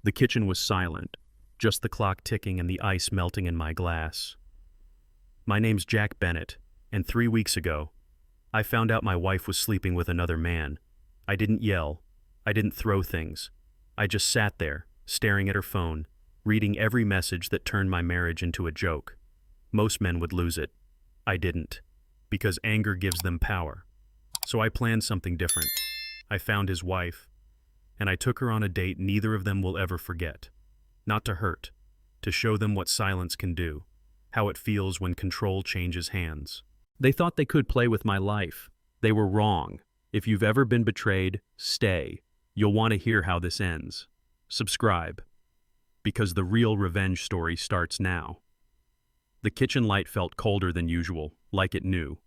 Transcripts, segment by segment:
The kitchen was silent, just the clock ticking and the ice melting in my glass. My name's Jack Bennett, and 3 weeks ago, I found out my wife was sleeping with another man. I didn't yell. I didn't throw things. I just sat there, staring at her phone, reading every message that turned my marriage into a joke. Most men would lose it. I didn't, because anger gives them power. So I planned something different. I found his wife, and I took her on a date neither of them will ever forget. Not to hurt, to show them what silence can do, how it feels when control changes hands. They thought they could play with my life. They were wrong. If you've ever been betrayed, stay. You'll want to hear how this ends. Subscribe, because the real revenge story starts now. The kitchen light felt colder than usual, like it knew.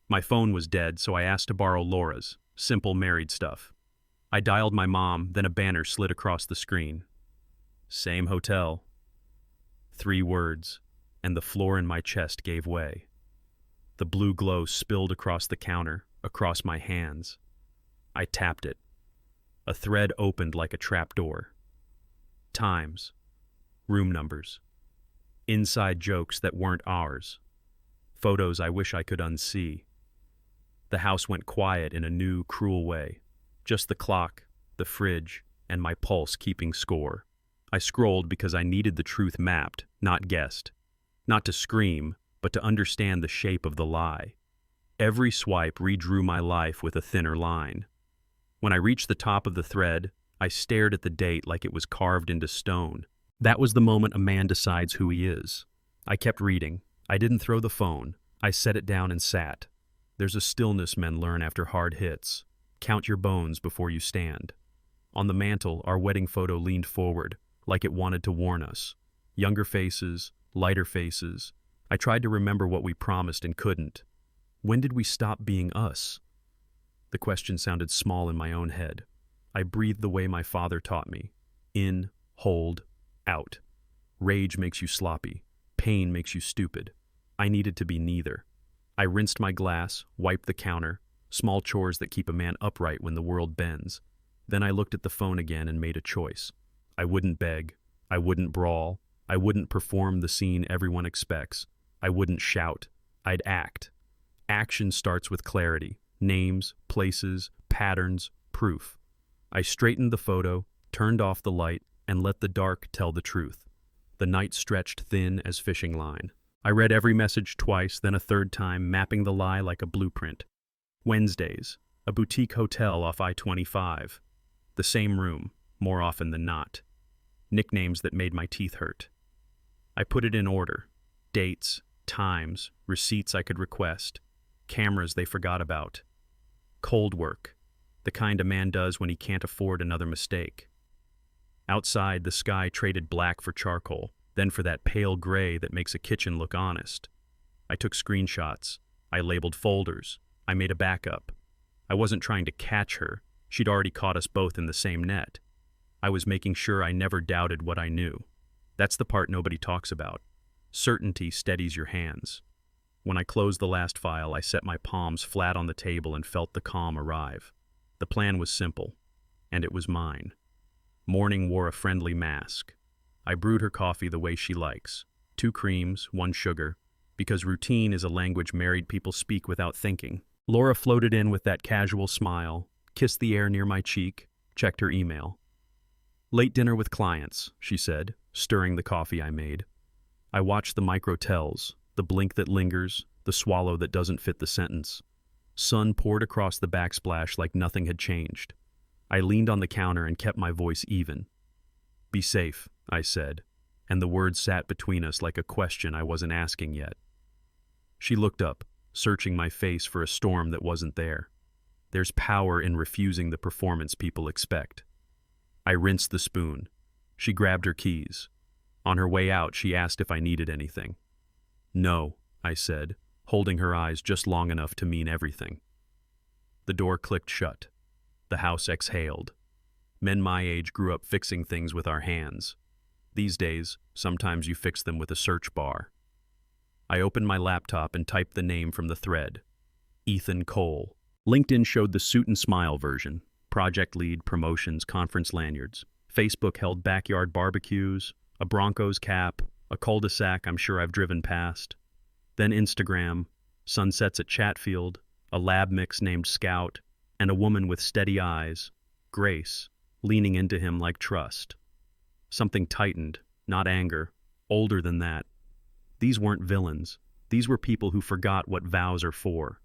My phone was dead, so I asked to borrow Laura's, simple married stuff. I dialed my mom, then a banner slid across the screen. Same hotel. 3 words, and the floor in my chest gave way. The blue glow spilled across the counter, across my hands. I tapped it. A thread opened like a trapdoor. Times. Room numbers. Inside jokes that weren't ours. Photos I wish I could unsee. The house went quiet in a new, cruel way. Just the clock, the fridge, and my pulse keeping score. I scrolled because I needed the truth mapped, not guessed. Not to scream, but to understand the shape of the lie. Every swipe redrew my life with a thinner line. When I reached the top of the thread, I stared at the date like it was carved into stone. That was the moment a man decides who he is. I kept reading. I didn't throw the phone. I set it down and sat. There's a stillness men learn after hard hits. Count your bones before you stand. On the mantel, our wedding photo leaned forward, like it wanted to warn us. Younger faces, lighter faces. I tried to remember what we promised and couldn't. When did we stop being us? The question sounded small in my own head. I breathed the way my father taught me. In, hold, out. Rage makes you sloppy. Pain makes you stupid. I needed to be neither. I rinsed my glass, wiped the counter, small chores that keep a man upright when the world bends. Then I looked at the phone again and made a choice. I wouldn't beg. I wouldn't brawl. I wouldn't perform the scene everyone expects. I wouldn't shout. I'd act. Action starts with clarity. Names, places, patterns, proof. I straightened the photo, turned off the light, and let the dark tell the truth. The night stretched thin as fishing line. I read every message twice, then a third time, mapping the lie like a blueprint. Wednesdays, a boutique hotel off I-25. The same room, more often than not. Nicknames that made my teeth hurt. I put it in order. Dates, times, receipts I could request. Cameras they forgot about. Cold work, the kind a man does when he can't afford another mistake. Outside, the sky traded black for charcoal, then for that pale gray that makes a kitchen look honest. I took screenshots. I labeled folders. I made a backup. I wasn't trying to catch her. She'd already caught us both in the same net. I was making sure I never doubted what I knew. That's the part nobody talks about. Certainty steadies your hands. When I closed the last file, I set my palms flat on the table and felt the calm arrive. The plan was simple, and it was mine. Morning wore a friendly mask. I brewed her coffee the way she likes. 2 creams, 1 sugar, because routine is a language married people speak without thinking. Laura floated in with that casual smile, kissed the air near my cheek, checked her email. Late dinner with clients, she said, stirring the coffee I made. I watched the micro-tells, the blink that lingers, the swallow that doesn't fit the sentence. Sun poured across the backsplash like nothing had changed. I leaned on the counter and kept my voice even. Be safe, I said, and the words sat between us like a question I wasn't asking yet. She looked up, searching my face for a storm that wasn't there. There's power in refusing the performance people expect. I rinsed the spoon. She grabbed her keys. On her way out, she asked if I needed anything. No, I said, holding her eyes just long enough to mean everything. The door clicked shut. The house exhaled. Men my age grew up fixing things with our hands. These days, sometimes you fix them with a search bar. I opened my laptop and typed the name from the thread. Ethan Cole. LinkedIn showed the suit and smile version. Project lead, promotions, conference lanyards. Facebook held backyard barbecues, a Broncos cap, a cul-de-sac I'm sure I've driven past. Then Instagram, sunsets at Chatfield, a lab mix named Scout, and a woman with steady eyes, Grace, leaning into him like trust. Something tightened, not anger, older than that. These weren't villains. These were people who forgot what vows are for.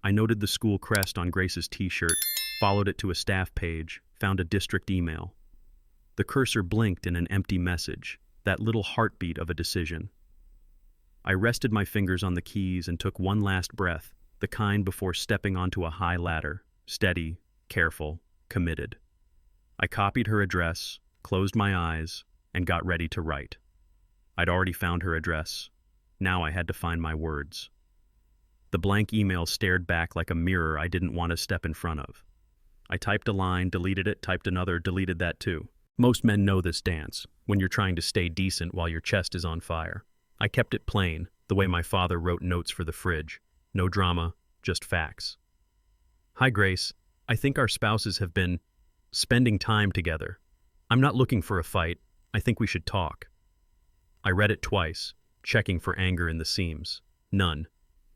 I noted the school crest on Grace's t-shirt, followed it to a staff page, found a district email. The cursor blinked in an empty message, that little heartbeat of a decision. I rested my fingers on the keys and took one last breath, the kind before stepping onto a high ladder, steady, careful, committed. I copied her address, closed my eyes, and got ready to write. I'd already found her address. Now I had to find my words. The blank email stared back like a mirror I didn't want to step in front of. I typed a line, deleted it, typed another, deleted that too. Most men know this dance, when you're trying to stay decent while your chest is on fire. I kept it plain, the way my father wrote notes for the fridge. No drama, just facts. Hi, Grace. I think our spouses have been spending time together. I'm not looking for a fight. I think we should talk. I read it twice, checking for anger in the seams. None.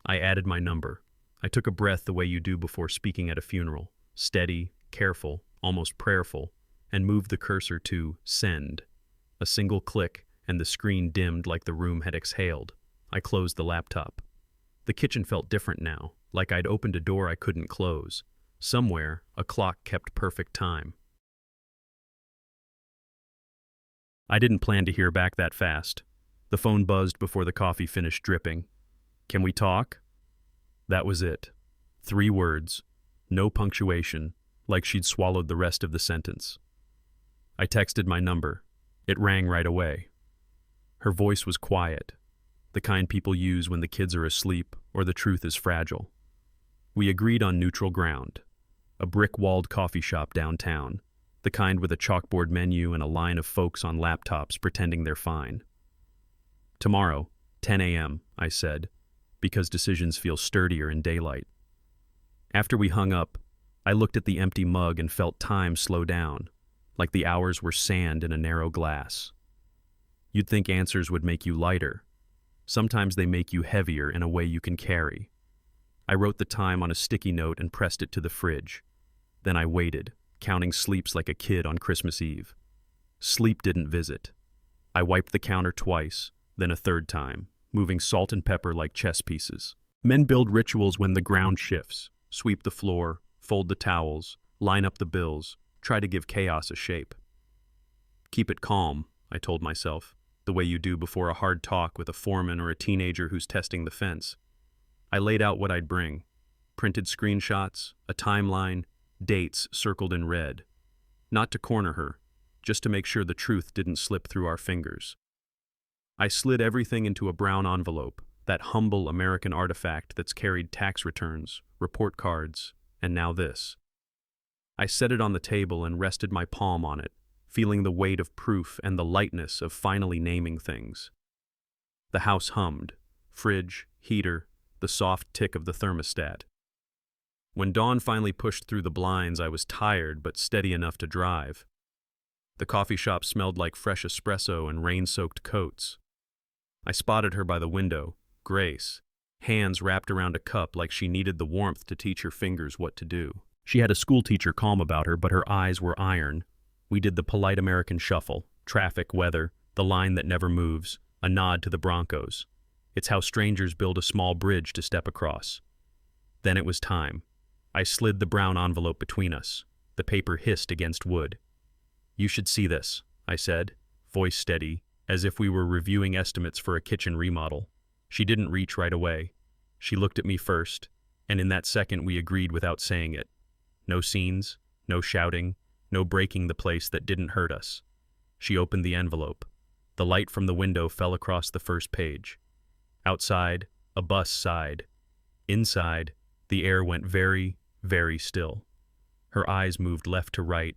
I added my number. I took a breath the way you do before speaking at a funeral. Steady, careful, almost prayerful, and moved the cursor to send. A single click, and the screen dimmed like the room had exhaled. I closed the laptop. The kitchen felt different now, like I'd opened a door I couldn't close. Somewhere, a clock kept perfect time. I didn't plan to hear back that fast. The phone buzzed before the coffee finished dripping. Can we talk? That was it. 3 words. No punctuation, like she'd swallowed the rest of the sentence. I texted my number. It rang right away. Her voice was quiet, the kind people use when the kids are asleep or the truth is fragile. We agreed on neutral ground. A brick-walled coffee shop downtown, the kind with a chalkboard menu and a line of folks on laptops pretending they're fine. Tomorrow, 10 a.m., I said, because decisions feel sturdier in daylight. After we hung up, I looked at the empty mug and felt time slow down, like the hours were sand in a narrow glass. You'd think answers would make you lighter. Sometimes they make you heavier in a way you can carry. I wrote the time on a sticky note and pressed it to the fridge. Then I waited, counting sleeps like a kid on Christmas Eve. Sleep didn't visit. I wiped the counter twice, then a third time, moving salt and pepper like chess pieces. Men build rituals when the ground shifts. Sweep the floor, fold the towels, line up the bills, try to give chaos a shape. Keep it calm, I told myself, the way you do before a hard talk with a foreman or a teenager who's testing the fence. I laid out what I'd bring. Printed screenshots, a timeline, dates circled in red. Not to corner her, just to make sure the truth didn't slip through our fingers. I slid everything into a brown envelope, that humble American artifact that's carried tax returns, report cards, and now this. I set it on the table and rested my palm on it, feeling the weight of proof and the lightness of finally naming things. The house hummed, fridge, heater, the soft tick of the thermostat. When dawn finally pushed through the blinds, I was tired but steady enough to drive. The coffee shop smelled like fresh espresso and rain-soaked coats. I spotted her by the window, Grace, hands wrapped around a cup like she needed the warmth to teach her fingers what to do. She had a schoolteacher calm about her, but her eyes were iron. We did the polite American shuffle, traffic, weather, the line that never moves, a nod to the Broncos. It's how strangers build a small bridge to step across. Then it was time. I slid the brown envelope between us. The paper hissed against wood. You should see this, I said, voice steady, as if we were reviewing estimates for a kitchen remodel. She didn't reach right away. She looked at me first, and in that second we agreed without saying it. No scenes, no shouting, no breaking the place that didn't hurt us. She opened the envelope. The light from the window fell across the first page. Outside, a bus sighed. Inside, the air went very, very still. Her eyes moved left to right,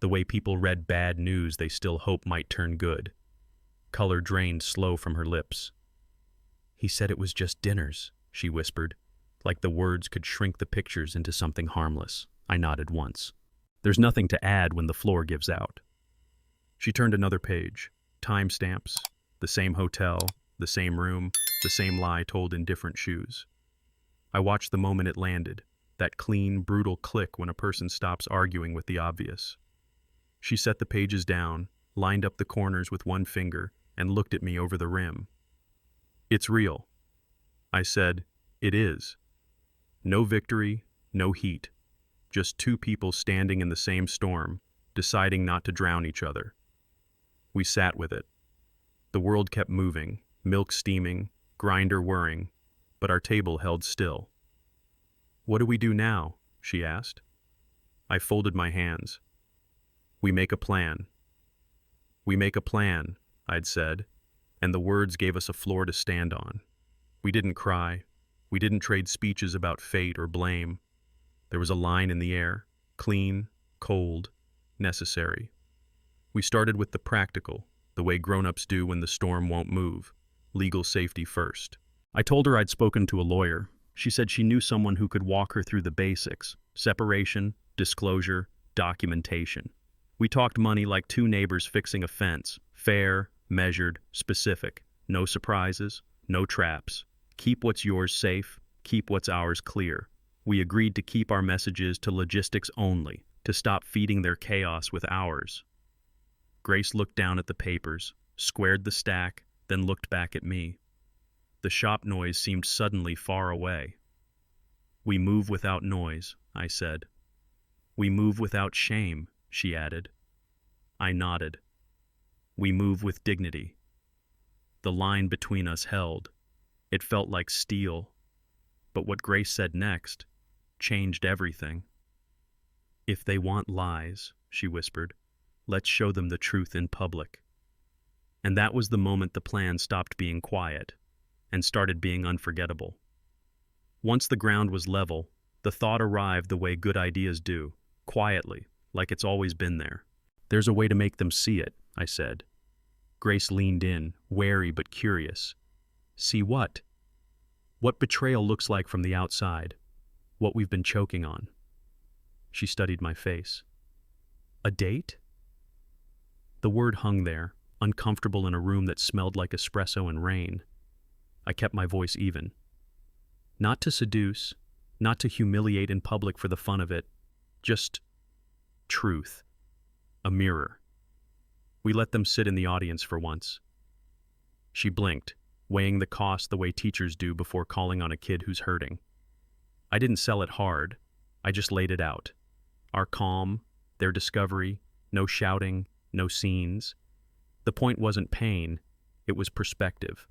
the way people read bad news they still hope might turn good. Color drained slow from her lips. He said it was just dinners, she whispered, like the words could shrink the pictures into something harmless. I nodded once. There's nothing to add when the floor gives out. She turned another page. Timestamps, the same hotel, the same room, the same lie told in different shoes. I watched the moment it landed, that clean, brutal click when a person stops arguing with the obvious. She set the pages down, lined up the corners with one finger, and looked at me over the rim. "It's real." I said, "It is." No victory, no heat. Just two people standing in the same storm, deciding not to drown each other. We sat with it. The world kept moving, milk steaming, grinder whirring, but our table held still. "What do we do now?" she asked. I folded my hands. "We make a plan." "We make a plan," I'd said, and the words gave us a floor to stand on. We didn't cry. We didn't trade speeches about fate or blame. There was a line in the air, clean, cold, necessary. We started with the practical, the way grown-ups do when the storm won't move. Legal safety first. I told her I'd spoken to a lawyer. She said she knew someone who could walk her through the basics: separation, disclosure, documentation. We talked money like two neighbors fixing a fence: fair, measured, specific. No surprises, no traps. Keep what's yours safe, keep what's ours clear. We agreed to keep our messages to logistics only, to stop feeding their chaos with ours. Grace looked down at the papers, squared the stack, then looked back at me. The shop noise seemed suddenly far away. "We move without noise," I said. "We move without shame," she added. I nodded. "We move with dignity." The line between us held. It felt like steel. But what Grace said next changed everything. "If they want lies," she whispered, "let's show them the truth in public." And that was the moment the plan stopped being quiet and started being unforgettable. Once the ground was level, the thought arrived the way good ideas do, quietly, like it's always been there. "There's a way to make them see it," I said. Grace leaned in, wary but curious. "See what?" "What betrayal looks like from the outside. What we've been choking on." She studied my face. "A date?" The word hung there, uncomfortable in a room that smelled like espresso and rain. I kept my voice even. "Not to seduce, not to humiliate in public for the fun of it. Just truth. A mirror." We let them sit in the audience for once. She blinked, weighing the cost the way teachers do before calling on a kid who's hurting. I didn't sell it hard. I just laid it out. Our calm, their discovery, no shouting, no scenes. The point wasn't pain, it was perspective.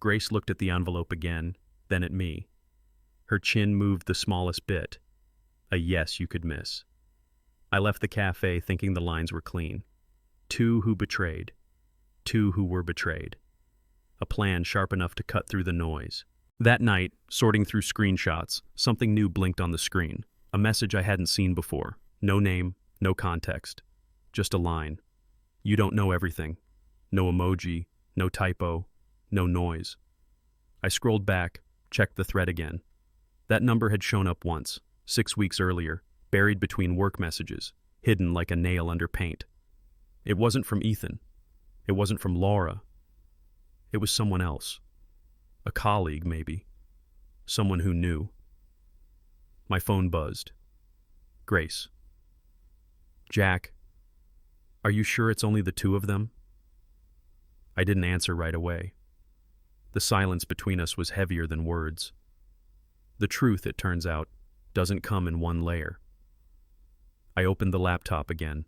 Grace looked at the envelope again, then at me. Her chin moved the smallest bit. A yes you could miss. I left the cafe thinking the lines were clean. Two who betrayed. Two who were betrayed. A plan sharp enough to cut through the noise. That night, sorting through screenshots, something new blinked on the screen. A message I hadn't seen before. No name, no context. Just a line. "You don't know everything." No emoji, no typo, no noise. I scrolled back, checked the thread again. That number had shown up once, 6 weeks earlier, buried between work messages, hidden like a nail under paint. It wasn't from Ethan. It wasn't from Laura. It was someone else. A colleague, maybe. Someone who knew. My phone buzzed. Grace. "Jack, are you sure it's only the two of them?" I didn't answer right away. The silence between us was heavier than words. The truth, it turns out, doesn't come in one layer. I opened the laptop again.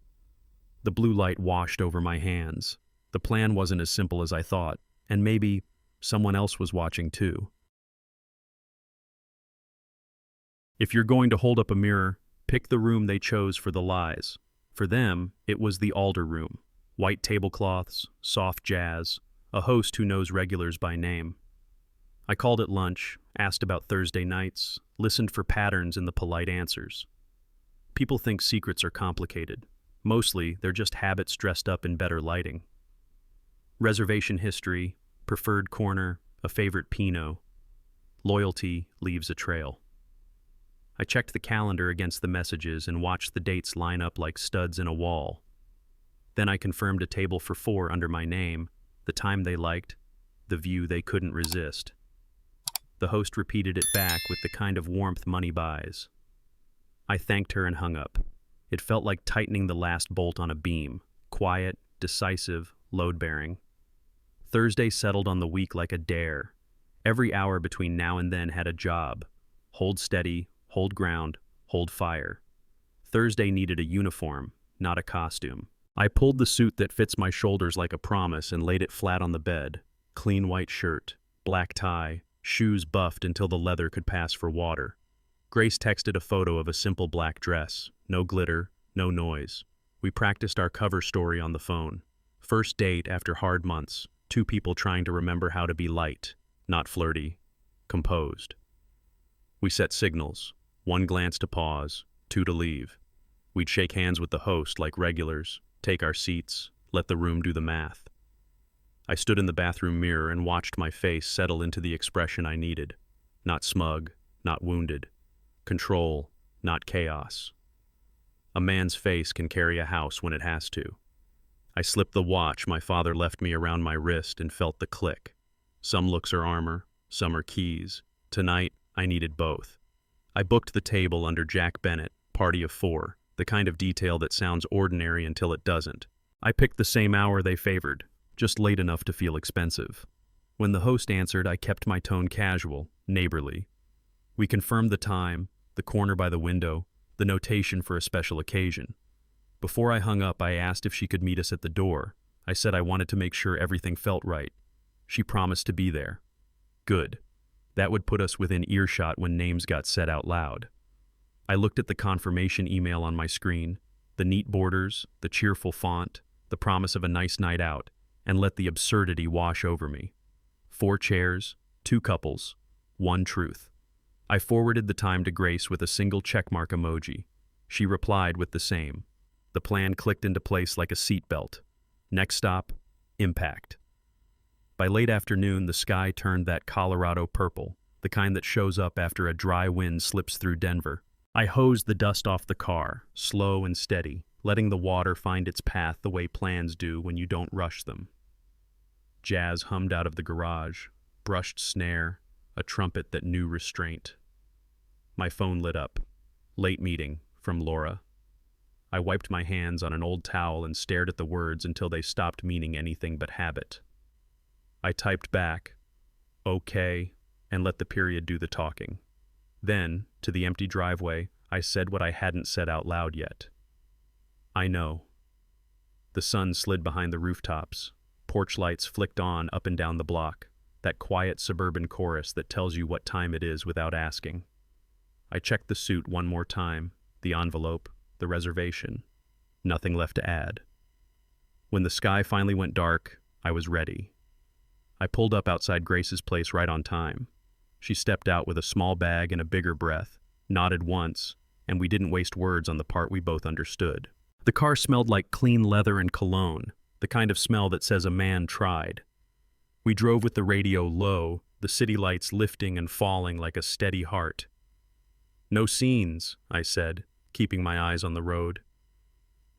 The blue light washed over my hands. The plan wasn't as simple as I thought, and maybe someone else was watching too. If you're going to hold up a mirror, pick the room they chose for the lies. For them, it was the Alder room. White tablecloths, soft jazz, a host who knows regulars by name. I called at lunch, asked about Thursday nights, listened for patterns in the polite answers. People think secrets are complicated. Mostly, they're just habits dressed up in better lighting. Reservation history, preferred corner, a favorite Pinot. Loyalty leaves a trail. I checked the calendar against the messages and watched the dates line up like studs in a wall. Then I confirmed a table for 4 under my name, the time they liked, the view they couldn't resist. The host repeated it back with the kind of warmth money buys. I thanked her and hung up. It felt like tightening the last bolt on a beam, quiet, decisive, load-bearing. Thursday settled on the week like a dare. Every hour between now and then had a job. Hold steady, hold ground, hold fire. Thursday needed a uniform, not a costume. I pulled the suit that fits my shoulders like a promise and laid it flat on the bed. Clean white shirt, black tie, shoes buffed until the leather could pass for water. Grace texted a photo of a simple black dress. No glitter, no noise. We practiced our cover story on the phone. First date after hard months. 2 people trying to remember how to be light, not flirty, composed. We set signals. 1 glance to pause, 2 to leave. We'd shake hands with the host like regulars, take our seats, let the room do the math. I stood in the bathroom mirror and watched my face settle into the expression I needed. Not smug, not wounded. Control, not chaos. A man's face can carry a house when it has to. I slipped the watch my father left me around my wrist and felt the click. Some looks are armor, some are keys. Tonight, I needed both. I booked the table under Jack Bennett, party of 4, the kind of detail that sounds ordinary until it doesn't. I picked the same hour they favored, just late enough to feel expensive. When the host answered, I kept my tone casual, neighborly. We confirmed the time, the corner by the window, the notation for a special occasion. Before I hung up, I asked if she could meet us at the door. I said I wanted to make sure everything felt right. She promised to be there. Good. That would put us within earshot when names got said out loud. I looked at the confirmation email on my screen, the neat borders, the cheerful font, the promise of a nice night out, and let the absurdity wash over me. 4 chairs, 2 couples, 1 truth. I forwarded the time to Grace with a single checkmark emoji. She replied with the same. The plan clicked into place like a seatbelt. Next stop, impact. By late afternoon, the sky turned that Colorado purple, the kind that shows up after a dry wind slips through Denver. I hosed the dust off the car, slow and steady, letting the water find its path the way plans do when you don't rush them. Jazz hummed out of the garage, brushed snare, a trumpet that knew restraint. My phone lit up. Late meeting, from Laura. I wiped my hands on an old towel and stared at the words until they stopped meaning anything but habit. I typed back, okay, and let the period do the talking. Then, to the empty driveway, I said what I hadn't said out loud yet. I know. The sun slid behind the rooftops. Porch lights flicked on up and down the block, that quiet suburban chorus that tells you what time it is without asking. I checked the suit one more time, the envelope, the reservation. Nothing left to add. When the sky finally went dark, I was ready. I pulled up outside Grace's place right on time. She stepped out with a small bag and a bigger breath, nodded once, and we didn't waste words on the part we both understood. The car smelled like clean leather and cologne, the kind of smell that says a man tried. We drove with the radio low, the city lights lifting and falling like a steady heart. No scenes, I said, keeping my eyes on the road.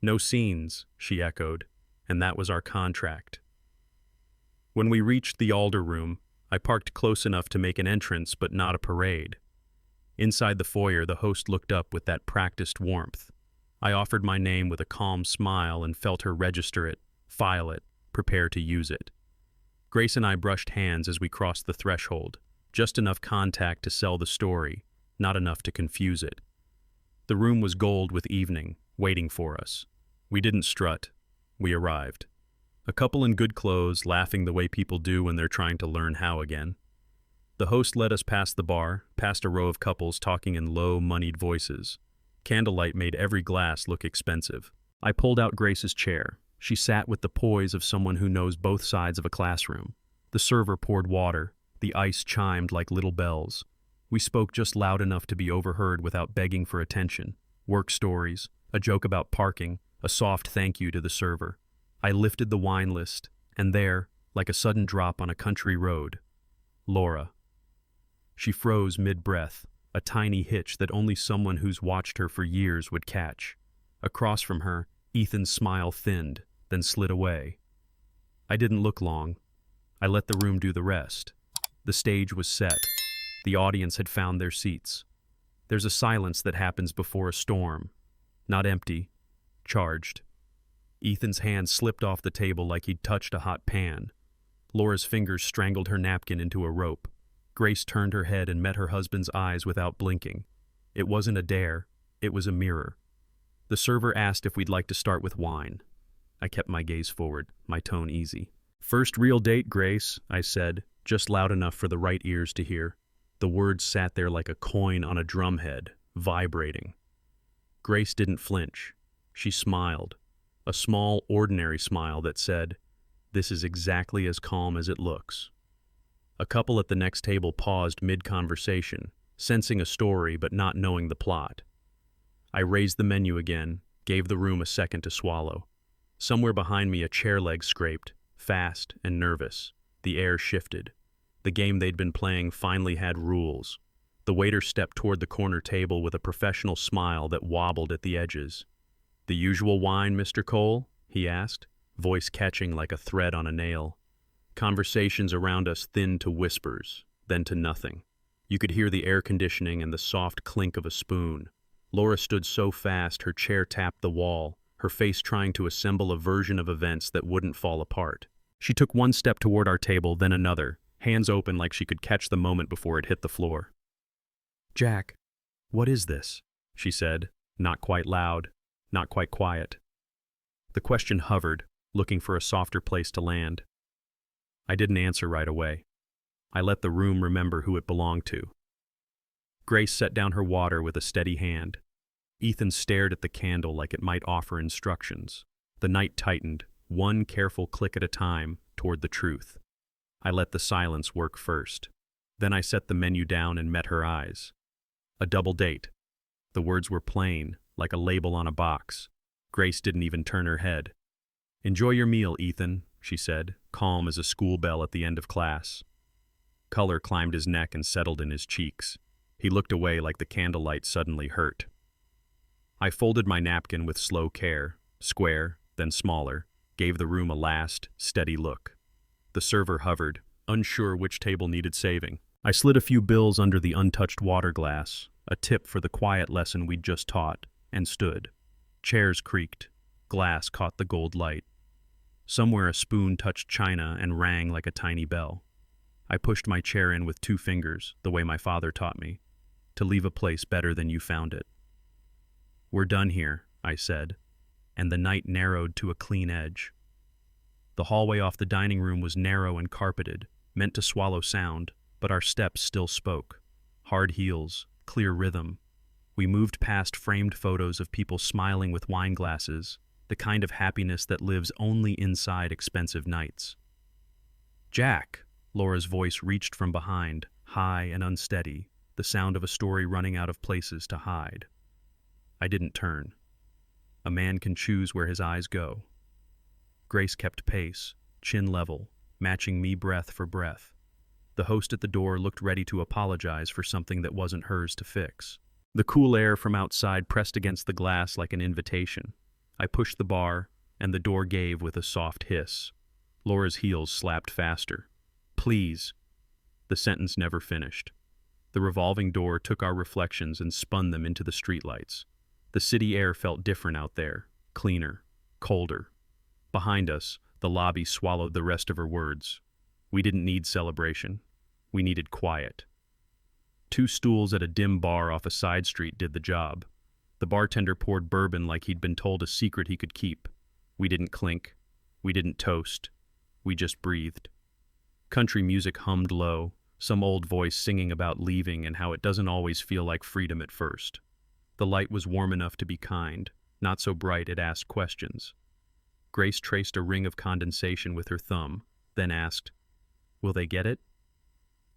No scenes, she echoed, and that was our contract. When we reached the Alder room, I parked close enough to make an entrance but not a parade. Inside the foyer, the host looked up with that practiced warmth. I offered my name with a calm smile and felt her register it, file it, prepare to use it. Grace and I brushed hands as we crossed the threshold, just enough contact to sell the story, not enough to confuse it. The room was gold with evening, waiting for us. We didn't strut. We arrived. A couple in good clothes, laughing the way people do when they're trying to learn how again. The host led us past the bar, past a row of couples talking in low, moneyed voices. Candlelight made every glass look expensive. I pulled out Grace's chair. She sat with the poise of someone who knows both sides of a classroom. The server poured water. The ice chimed like little bells. We spoke just loud enough to be overheard without begging for attention. Work stories, a joke about parking, a soft thank you to the server. I lifted the wine list, and there, like a sudden drop on a country road, Laura. She froze mid-breath, a tiny hitch that only someone who's watched her for years would catch. Across from her, Ethan's smile thinned, then slid away. I didn't look long. I let the room do the rest. The stage was set. The audience had found their seats. There's a silence that happens before a storm. Not empty, charged. Ethan's hand slipped off the table like he'd touched a hot pan. Laura's fingers strangled her napkin into a rope. Grace turned her head and met her husband's eyes without blinking. It wasn't a dare, it was a mirror. The server asked if we'd like to start with wine. I kept my gaze forward, my tone easy. "First real date, Grace," I said, just loud enough for the right ears to hear. The words sat there like a coin on a drumhead, vibrating. Grace didn't flinch. She smiled, a small, ordinary smile that said, "This is exactly as calm as it looks." A couple at the next table paused mid-conversation, sensing a story but not knowing the plot. I raised the menu again, gave the room a second to swallow. Somewhere behind me a chair leg scraped, fast and nervous. The air shifted. The game they'd been playing finally had rules. The waiter stepped toward the corner table with a professional smile that wobbled at the edges. "The usual wine, Mr. Cole?" he asked, voice catching like a thread on a nail. Conversations around us thinned to whispers, then to nothing. You could hear the air conditioning and the soft clink of a spoon. Laura stood so fast her chair tapped the wall, her face trying to assemble a version of events that wouldn't fall apart. She took one step toward our table, then another, hands open like she could catch the moment before it hit the floor. "Jack, what is this?" she said, not quite loud, not quite quiet. The question hovered, looking for a softer place to land. I didn't answer right away. I let the room remember who it belonged to. Grace set down her water with a steady hand. Ethan stared at the candle like it might offer instructions. The night tightened, one careful click at a time, toward the truth. I let the silence work first. Then I set the menu down and met her eyes. A double date. The words were plain, like a label on a box. Grace didn't even turn her head. "Enjoy your meal, Ethan," she said, calm as a school bell at the end of class. Color climbed his neck and settled in his cheeks. He looked away like the candlelight suddenly hurt. I folded my napkin with slow care, square, then smaller, gave the room a last, steady look. The server hovered, unsure which table needed saving. I slid a few bills under the untouched water glass, a tip for the quiet lesson we'd just taught, and stood. Chairs creaked. Glass caught the gold light. Somewhere a spoon touched china and rang like a tiny bell. I pushed my chair in with 2 fingers, the way my father taught me, to leave a place better than you found it. "We're done here," I said, and the night narrowed to a clean edge. The hallway off the dining room was narrow and carpeted, meant to swallow sound, but our steps still spoke. Hard heels, clear rhythm. We moved past framed photos of people smiling with wine glasses, the kind of happiness that lives only inside expensive nights. "Jack!" Laura's voice reached from behind, high and unsteady, the sound of a story running out of places to hide. I didn't turn. A man can choose where his eyes go. Grace kept pace, chin level, matching me breath for breath. The host at the door looked ready to apologize for something that wasn't hers to fix. The cool air from outside pressed against the glass like an invitation. I pushed the bar, and the door gave with a soft hiss. Laura's heels slapped faster. "Please." The sentence never finished. The revolving door took our reflections and spun them into the streetlights. The city air felt different out there, cleaner, colder. Behind us, the lobby swallowed the rest of her words. We didn't need celebration. We needed quiet. 2 stools at a dim bar off a side street did the job. The bartender poured bourbon like he'd been told a secret he could keep. We didn't clink. We didn't toast. We just breathed. Country music hummed low, some old voice singing about leaving and how it doesn't always feel like freedom at first. The light was warm enough to be kind, not so bright it asked questions. Grace traced a ring of condensation with her thumb, then asked, "Will they get it?"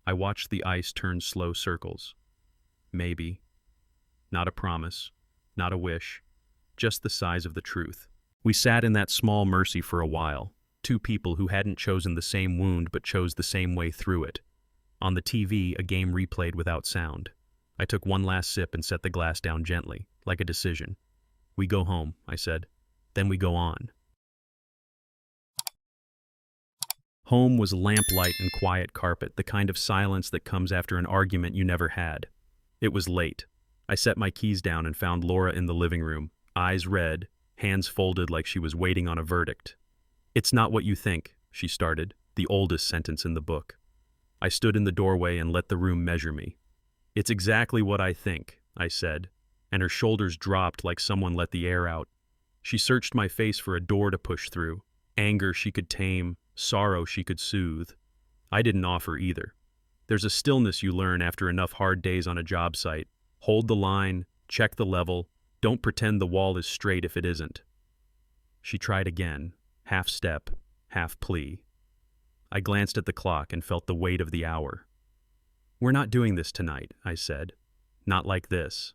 I watched the ice turn slow circles. Maybe. Not a promise, not a wish, just the size of the truth. We sat in that small mercy for a while, 2 people who hadn't chosen the same wound but chose the same way through it. On the TV, a game replayed without sound. I took one last sip and set the glass down gently, like a decision. We go home, I said. Then we go on. Home was lamplight and quiet carpet, the kind of silence that comes after an argument you never had. It was late. I set my keys down and found Laura in the living room, eyes red, hands folded like she was waiting on a verdict. "It's not what you think," she started, the oldest sentence in the book. I stood in the doorway and let the room measure me. "It's exactly what I think," I said, and her shoulders dropped like someone let the air out. She searched my face for a door to push through. Anger she could tame, sorrow she could soothe. I didn't offer either. There's a stillness you learn after enough hard days on a job site. Hold the line, check the level, don't pretend the wall is straight if it isn't. She tried again, half step, half plea. I glanced at the clock and felt the weight of the hour. "We're not doing this tonight," I said. "Not like this."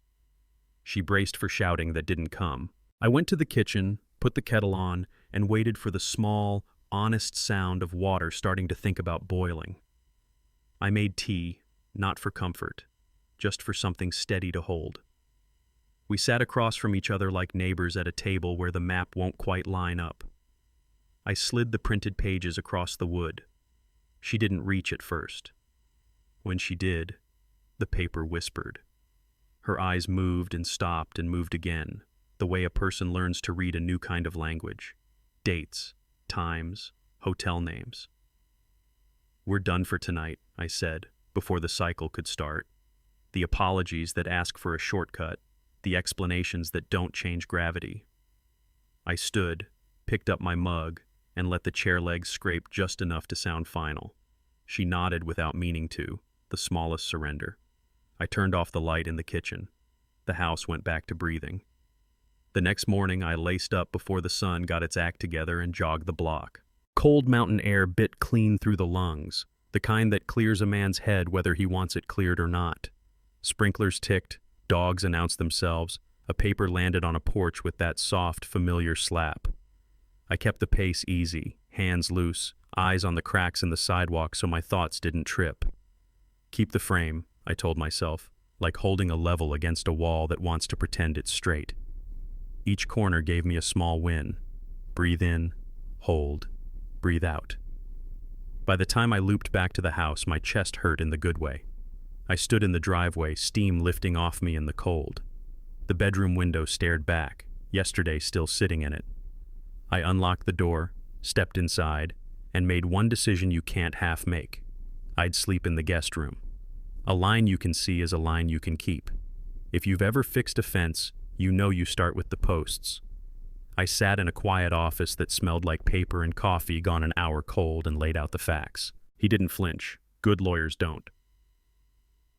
She braced for shouting that didn't come. I went to the kitchen, put the kettle on, and waited for the small, honest sound of water starting to think about boiling. I made tea, not for comfort, just for something steady to hold. We sat across from each other like neighbors at a table where the map won't quite line up. I slid the printed pages across the wood. She didn't reach at first. When she did, the paper whispered. Her eyes moved and stopped and moved again, the way a person learns to read a new kind of language. Dates, times, hotel names. "We're done for tonight," I said, before the cycle could start. The apologies that ask for a shortcut, the explanations that don't change gravity. I stood, picked up my mug, and let the chair legs scrape just enough to sound final. She nodded without meaning to, the smallest surrender. I turned off the light in the kitchen. The house went back to breathing. The next morning, I laced up before the sun got its act together and jogged the block. Cold mountain air bit clean through the lungs, the kind that clears a man's head whether he wants it cleared or not. Sprinklers ticked, dogs announced themselves, a paper landed on a porch with that soft, familiar slap. I kept the pace easy, hands loose, eyes on the cracks in the sidewalk so my thoughts didn't trip. "Keep the frame," I told myself, like holding a level against a wall that wants to pretend it's straight. Each corner gave me a small win. Breathe in, hold, breathe out. By the time I looped back to the house, my chest hurt in the good way. I stood in the driveway, steam lifting off me in the cold. The bedroom window stared back, yesterday still sitting in it. I unlocked the door, stepped inside, and made one decision you can't half make. I'd sleep in the guest room. A line you can see is a line you can keep. If you've ever fixed a fence, you know you start with the posts. I sat in a quiet office that smelled like paper and coffee gone an hour cold and laid out the facts. He didn't flinch. Good lawyers don't.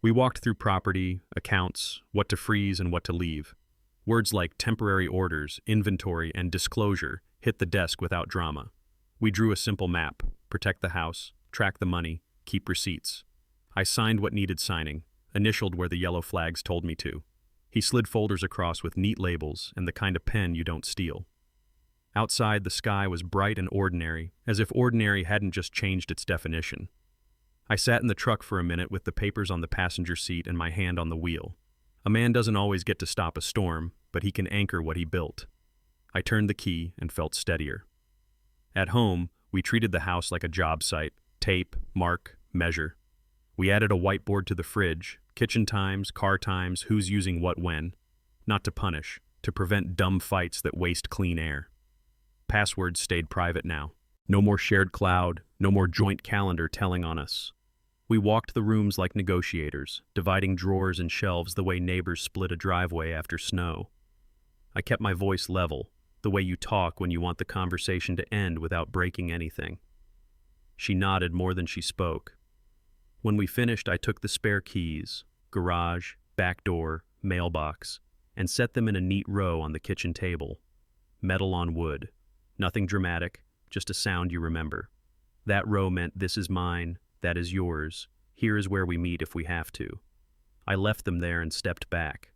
We walked through property, accounts, what to freeze and what to leave. Words like temporary orders, inventory, and disclosure hit the desk without drama. We drew a simple map: protect the house, track the money, keep receipts. I signed what needed signing, initialed where the yellow flags told me to. He slid folders across with neat labels and the kind of pen you don't steal. Outside, the sky was bright and ordinary, as if ordinary hadn't just changed its definition. I sat in the truck for a minute with the papers on the passenger seat and my hand on the wheel. A man doesn't always get to stop a storm, but he can anchor what he built. I turned the key and felt steadier. At home, we treated the house like a job site: tape, mark, measure. We added a whiteboard to the fridge: kitchen times, car times, who's using what when. Not to punish, to prevent dumb fights that waste clean air. Passwords stayed private now. No more shared cloud, no more joint calendar telling on us. We walked the rooms like negotiators, dividing drawers and shelves the way neighbors split a driveway after snow. I kept my voice level, the way you talk when you want the conversation to end without breaking anything. She nodded more than she spoke. When we finished, I took the spare keys, garage, back door, mailbox, and set them in a neat row on the kitchen table. Metal on wood. Nothing dramatic, just a sound you remember. That row meant this is mine, that is yours, here is where we meet if we have to. I left them there and stepped back.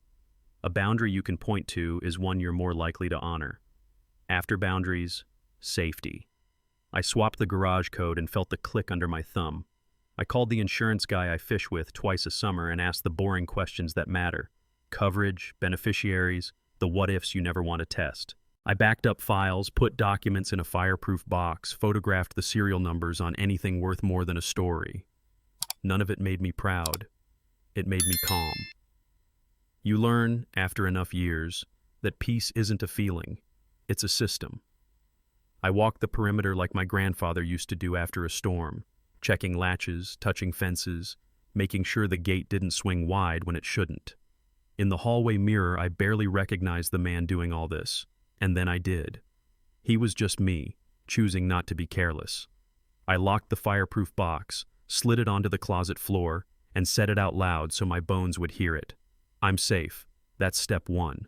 A boundary you can point to is one you're more likely to honor. After boundaries, safety. I swapped the garage code and felt the click under my thumb. I called the insurance guy I fish with twice a summer and asked the boring questions that matter. Coverage, beneficiaries, the what-ifs you never want to test. I backed up files, put documents in a fireproof box, photographed the serial numbers on anything worth more than a story. None of it made me proud. It made me calm. You learn, after enough years, that peace isn't a feeling, it's a system. I walked the perimeter like my grandfather used to do after a storm, checking latches, touching fences, making sure the gate didn't swing wide when it shouldn't. In the hallway mirror, I barely recognized the man doing all this, and then I did. He was just me, choosing not to be careless. I locked the fireproof box, slid it onto the closet floor, and said it out loud so my bones would hear it. I'm safe. That's step one.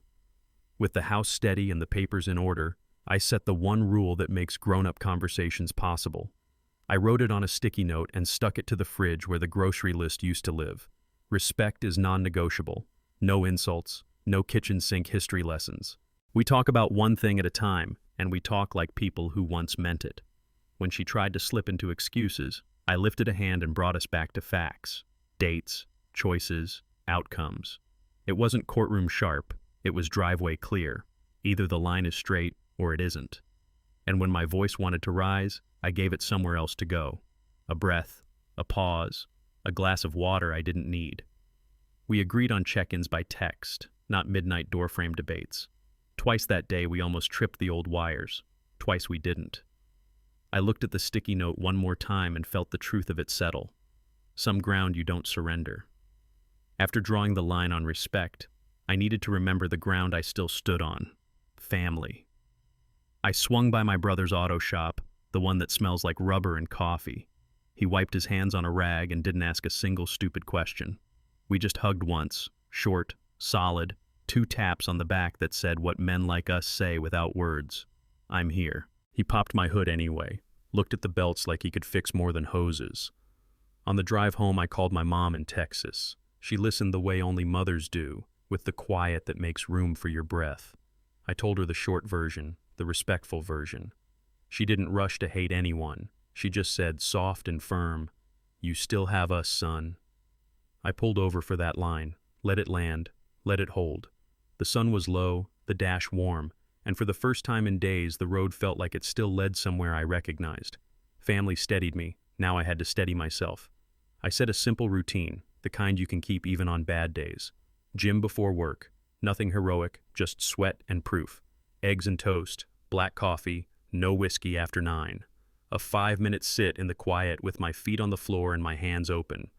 With the house steady and the papers in order, I set the one rule that makes grown-up conversations possible. I wrote it on a sticky note and stuck it to the fridge where the grocery list used to live. Respect is non-negotiable. No insults, no kitchen sink history lessons. We talk about one thing at a time, and we talk like people who once meant it. When she tried to slip into excuses, I lifted a hand and brought us back to facts. Dates, choices, outcomes. It wasn't courtroom sharp, it was driveway clear. Either the line is straight or it isn't. And when my voice wanted to rise, I gave it somewhere else to go. A breath, a pause, a glass of water I didn't need. We agreed on check-ins by text, not midnight doorframe debates. Twice that day we almost tripped the old wires. Twice we didn't. I looked at the sticky note one more time and felt the truth of it settle. Some ground you don't surrender. After drawing the line on respect, I needed to remember the ground I still stood on. Family. I swung by my brother's auto shop, the one that smells like rubber and coffee. He wiped his hands on a rag and didn't ask a single stupid question. We just hugged once, short, solid, 2 taps on the back that said what men like us say without words. I'm here. He popped my hood anyway, looked at the belts like he could fix more than hoses. On the drive home, I called my mom in Texas. She listened the way only mothers do, with the quiet that makes room for your breath. I told her the short version, the respectful version. She didn't rush to hate anyone. She just said, soft and firm, "You still have us, son." I pulled over for that line, let it land, let it hold. The sun was low, the dash warm, and for the first time in days, the road felt like it still led somewhere I recognized. Family steadied me. Now I had to steady myself. I set a simple routine, the kind you can keep even on bad days. Gym before work. Nothing heroic, just sweat and proof. Eggs and toast, black coffee, no whiskey after 9. A 5-minute sit in the quiet with my feet on the floor and my hands open.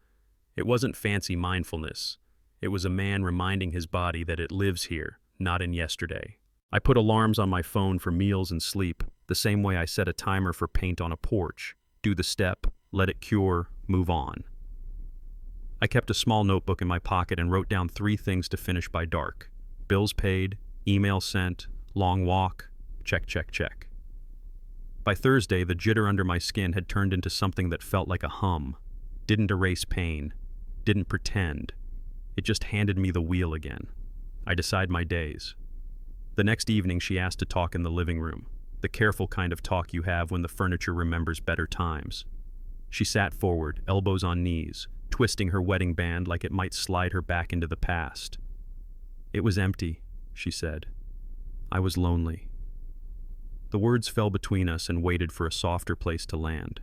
It wasn't fancy mindfulness. It was a man reminding his body that it lives here, not in yesterday. I put alarms on my phone for meals and sleep, the same way I set a timer for paint on a porch. Do the step, let it cure, move on. I kept a small notebook in my pocket and wrote down 3 things to finish by dark. Bills paid, email sent, long walk, check, check, check. By Thursday, the jitter under my skin had turned into something that felt like a hum. Didn't erase pain. Didn't pretend. It just handed me the wheel again. I decide my days. The next evening, she asked to talk in the living room, the careful kind of talk you have when the furniture remembers better times. She sat forward, elbows on knees, twisting her wedding band like it might slide her back into the past. It was empty, she said. I was lonely. The words fell between us and waited for a softer place to land.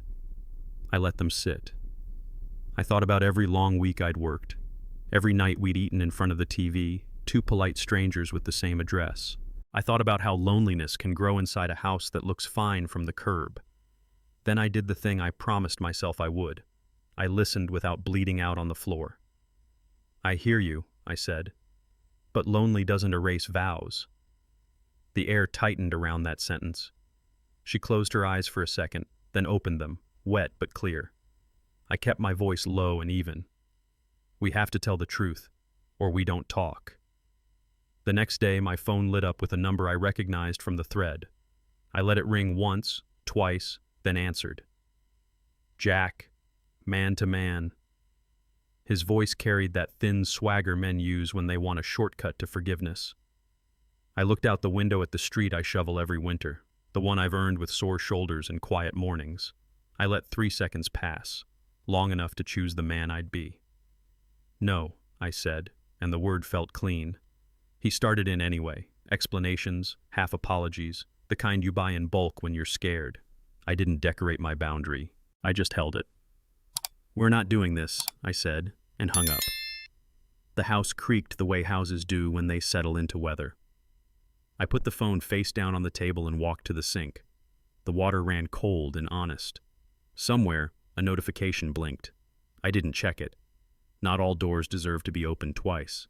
I let them sit. I thought about every long week I'd worked, every night we'd eaten in front of the TV, 2 polite strangers with the same address. I thought about how loneliness can grow inside a house that looks fine from the curb. Then I did the thing I promised myself I would. I listened without bleeding out on the floor. I hear you, I said, but lonely doesn't erase vows. The air tightened around that sentence. She closed her eyes for a second, then opened them, wet but clear. I kept my voice low and even. We have to tell the truth, or we don't talk. The next day, my phone lit up with a number I recognized from the thread. I let it ring once, twice, then answered. Jack, man to man. His voice carried that thin swagger men use when they want a shortcut to forgiveness. I looked out the window at the street I shovel every winter, the one I've earned with sore shoulders and quiet mornings. I let 3 seconds pass. long enough to choose the man I'd be. No, I said, and the word felt clean. He started in anyway, explanations, half apologies, the kind you buy in bulk when you're scared. I didn't decorate my boundary. I just held it. "We're not doing this," I said, and hung up. The house creaked the way houses do when they settle into weather. I put the phone face down on the table and walked to the sink. The water ran cold and honest. Somewhere, a notification blinked. I didn't check it. Not all doors deserve to be opened twice.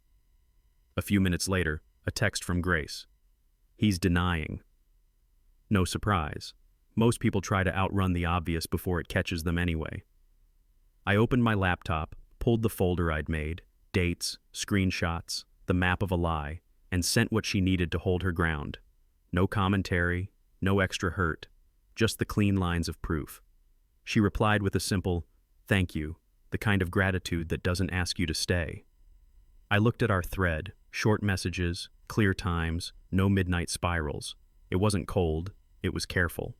A few minutes later, a text from Grace. "He's denying." No surprise. Most people try to outrun the obvious before it catches them anyway. I opened my laptop, pulled the folder I'd made, dates, screenshots, the map of a lie, and sent what she needed to hold her ground. No commentary, no extra hurt, just the clean lines of proof. She replied with a simple, "Thank you," the kind of gratitude that doesn't ask you to stay. I looked at our thread, short messages, clear times, no midnight spirals. It wasn't cold, it was careful.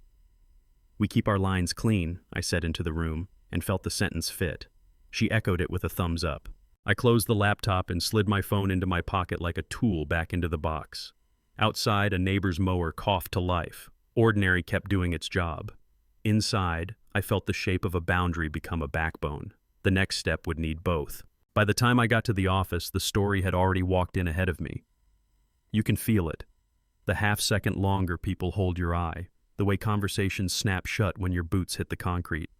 "We keep our lines clean," I said into the room, and felt the sentence fit. She echoed it with a thumbs up. I closed the laptop and slid my phone into my pocket like a tool back into the box. Outside, a neighbor's mower coughed to life. Ordinary kept doing its job. Inside, I felt the shape of a boundary become a backbone. The next step would need both. By the time I got to the office, the story had already walked in ahead of me. You can feel it. The half-second longer people hold your eye, the way conversations snap shut when your boots hit the concrete.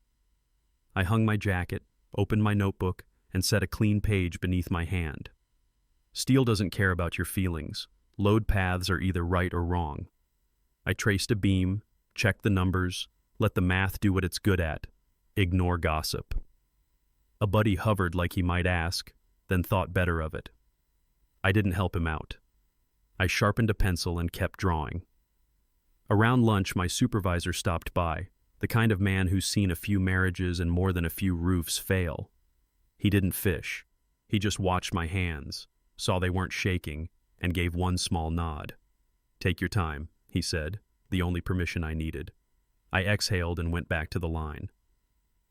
I hung my jacket, opened my notebook, and set a clean page beneath my hand. Steel doesn't care about your feelings. Load paths are either right or wrong. I traced a beam, checked the numbers, let the math do what it's good at. Ignore gossip. A buddy hovered like he might ask, then thought better of it. I didn't help him out. I sharpened a pencil and kept drawing. Around lunch, my supervisor stopped by, the kind of man who's seen a few marriages and more than a few roofs fail. He didn't fish. He just watched my hands, saw they weren't shaking, and gave one small nod. "Take your time," he said, the only permission I needed. I exhaled and went back to the line.